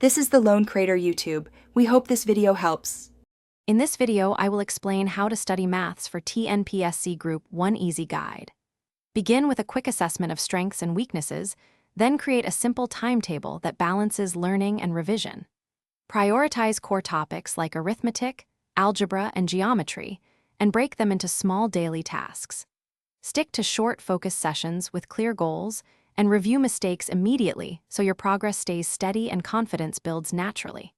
This is the Lone Crater YouTube. We hope this video helps. In this video, I will explain how to study maths for TNPSC Group 1 Easy Guide. Begin with a quick assessment of strengths and weaknesses, then create a simple timetable that balances learning and revision. Prioritize core topics like arithmetic, algebra, and geometry, and break them into small daily tasks. Stick to short, focused sessions with clear goals, and review mistakes immediately so your progress stays steady and confidence builds naturally.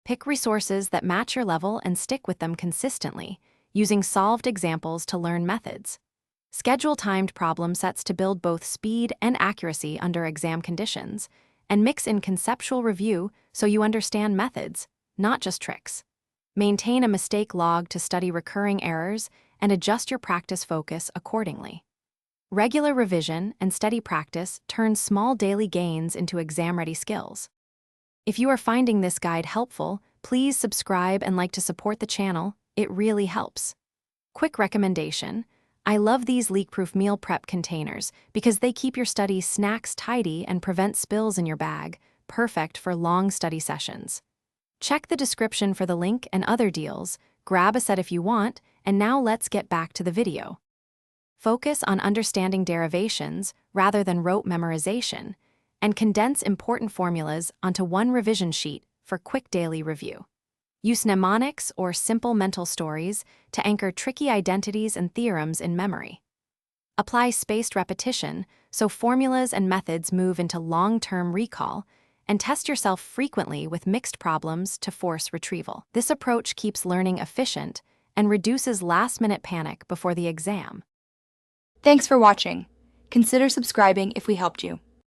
Pick resources that match your level and stick with them consistently, using solved examples to learn methods. Schedule timed problem sets to build both speed and accuracy under exam conditions, and mix in conceptual review so you understand methods, not just tricks. Maintain a mistake log to study recurring errors and adjust your practice focus accordingly. Regular revision and steady practice turn small daily gains into exam-ready skills. If you are finding this guide helpful, please subscribe and like to support the channel. It really helps. Quick recommendation: I love these leak-proof meal prep containers because they keep your study snacks tidy and prevent spills in your bag, perfect for long study sessions. Check the description for the link and other deals, grab a set if you want, and now let's get back to the video. Focus on understanding derivations rather than rote memorization, and condense important formulas onto one revision sheet for quick daily review. Use mnemonics or simple mental stories to anchor tricky identities and theorems in memory. Apply spaced repetition so formulas and methods move into long-term recall, and test yourself frequently with mixed problems to force retrieval. This approach keeps learning efficient and reduces last-minute panic before the exam. Thanks for watching. Consider subscribing if we helped you.